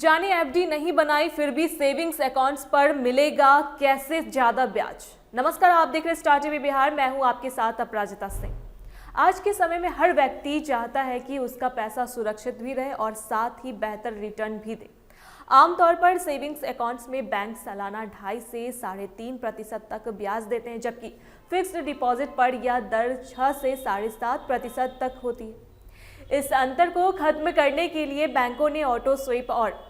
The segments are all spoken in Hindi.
जाने एफडी नहीं बनाई फिर भी सेविंग्स अकाउंट्स पर मिलेगा कैसे ज्यादा ब्याज। नमस्कार, आप देख रहे हैं स्टार टीवी बिहार। मैं हूं आपके साथ अपराजिता सिंह। आज के समय में हर व्यक्ति चाहता है कि उसका पैसा सुरक्षित भी रहे और साथ ही बेहतर रिटर्न भी दे। आमतौर पर सेविंग्स अकाउंट्स में बैंक सालाना 2.5 से 3.5% तक ब्याज देते हैं, जबकि फिक्स्ड डिपॉजिट पर यह दर 6 से 7.5% तक होती है। इस अंतर को खत्म करने के लिए बैंकों ने ऑटो स्वीप और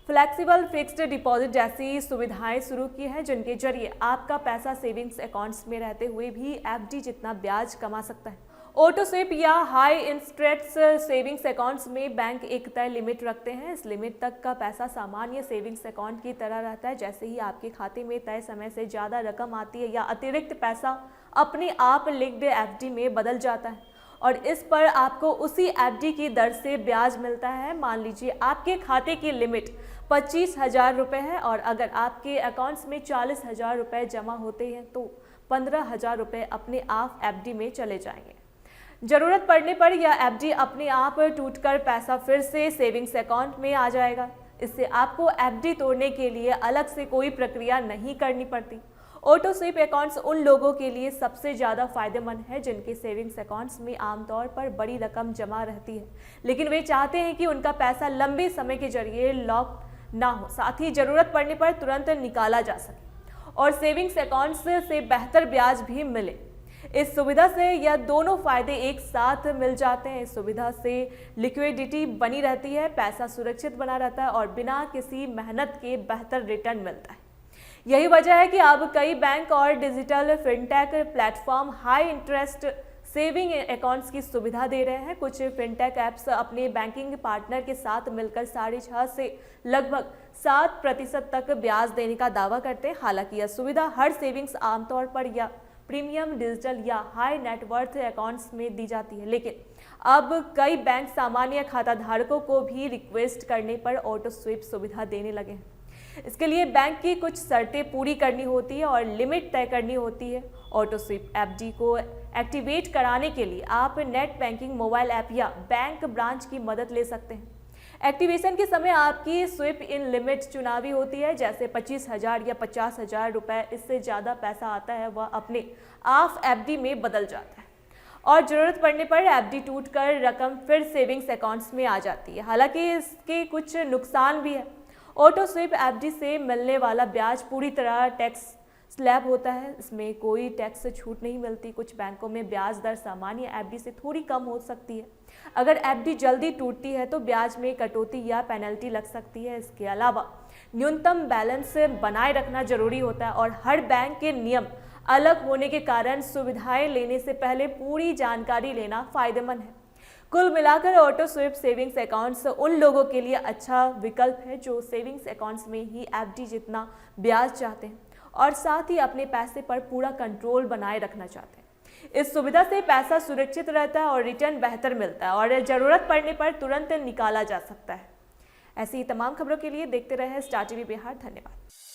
फ्लेक्सिबल फिक्स्ड डिपॉजिट जैसी सुविधाएं शुरू की हैं, जिनके जरिए आपका पैसा सेविंग्स अकाउंट्स में रहते हुए भी एफडी जितना ब्याज कमा सकता है। ऑटो स्वीप या हाई इंटरेस्ट सेविंग्स अकाउंट्स में बैंक एक तय लिमिट रखते हैं। इस लिमिट तक का पैसा सामान्य सेविंग्स अकाउंट की तरह रहता है। जैसे ही आपके खाते में तय समय से ज़्यादा रकम आती है या अतिरिक्त पैसा अपने आप लिंक्ड एफडी में बदल जाता है और इस पर आपको उसी एफडी की दर से ब्याज मिलता है। मान लीजिए आपके खाते की लिमिट 25,000 रुपये है और अगर आपके अकाउंट्स में 40,000 रुपये जमा होते हैं तो 15,000 रुपये अपने आप एफडी में चले जाएंगे। ज़रूरत पड़ने पर यह एफडी अपने आप टूटकर पैसा फिर से सेविंग्स अकाउंट में आ जाएगा। इससे आपको एफडी तोड़ने के लिए अलग से कोई प्रक्रिया नहीं करनी पड़ती। ऑटो स्वीप अकाउंट्स उन लोगों के लिए सबसे ज़्यादा फायदेमंद है जिनके सेविंग्स अकाउंट्स में आमतौर पर बड़ी रकम जमा रहती है, लेकिन वे चाहते हैं कि उनका पैसा लंबे समय के जरिए लॉक ना हो, साथ ही ज़रूरत पड़ने पर तुरंत निकाला जा सके और सेविंग्स अकाउंट्स से बेहतर ब्याज भी मिले। इस सुविधा से यह दोनों फायदे एक साथ मिल जाते हैं। इस सुविधा से लिक्विडिटी बनी रहती है, पैसा सुरक्षित बना रहता है और बिना किसी मेहनत के बेहतर रिटर्न मिलता है। यही वजह है कि अब कई बैंक और digital fintech platform high interest saving accounts की सुविधा दे रहे हैं। कुछ फिनटेक ऐप्स अपने बैंकिंग पार्टनर के साथ मिलकर 6.5 से लगभग 7% तक ब्याज देने का दावा करते हैं। हालांकि यह सुविधा हर सेविंग्स आमतौर पर या प्रीमियम डिजिटल या हाई नेटवर्थ अकाउंट्स में दी जाती है, लेकिन अब कई बैंक सामान्य खाता धारकों को भी रिक्वेस्ट करने पर ऑटो स्वीप सुविधा देने लगे हैं। इसके लिए बैंक की कुछ शर्तें पूरी करनी होती है और लिमिट तय करनी होती है। ऑटो स्वीप एफडी को एक्टिवेट कराने के लिए आप नेट बैंकिंग, मोबाइल ऐप या बैंक ब्रांच की मदद ले सकते हैं। एक्टिवेशन के समय आपकी स्वीप इन लिमिट चुनावी होती है, जैसे 25,000 या 50,000 रुपये। इससे ज़्यादा पैसा आता है वह अपने आप एफडी में बदल जाता है और ज़रूरत पड़ने पर एफडी टूटकर रकम फिर सेविंग्स अकाउंट्स में आ जाती है। हालांकि इसके कुछ नुकसान भी है। ऑटो स्वीप एफडी से मिलने वाला ब्याज पूरी तरह टैक्स स्लैब होता है, इसमें कोई टैक्स छूट नहीं मिलती। कुछ बैंकों में ब्याज दर सामान्य एफडी से थोड़ी कम हो सकती है। अगर एफडी जल्दी टूटती है तो ब्याज में कटौती या पेनल्टी लग सकती है। इसके अलावा न्यूनतम बैलेंस बनाए रखना जरूरी होता है और हर बैंक के नियम अलग होने के कारण सुविधाएं लेने से पहले पूरी जानकारी लेना फायदेमंद है। कुल मिलाकर ऑटो स्वीप सेविंग्स अकाउंट्स उन लोगों के लिए अच्छा विकल्प है जो सेविंग्स अकाउंट्स में ही एफडी जितना ब्याज चाहते हैं और साथ ही अपने पैसे पर पूरा कंट्रोल बनाए रखना चाहते हैं। इस सुविधा से पैसा सुरक्षित रहता है और रिटर्न बेहतर मिलता है और ज़रूरत पड़ने पर तुरंत निकाला जा सकता है। ऐसी तमाम खबरों के लिए देखते रहे स्टार टीवी बिहार। धन्यवाद।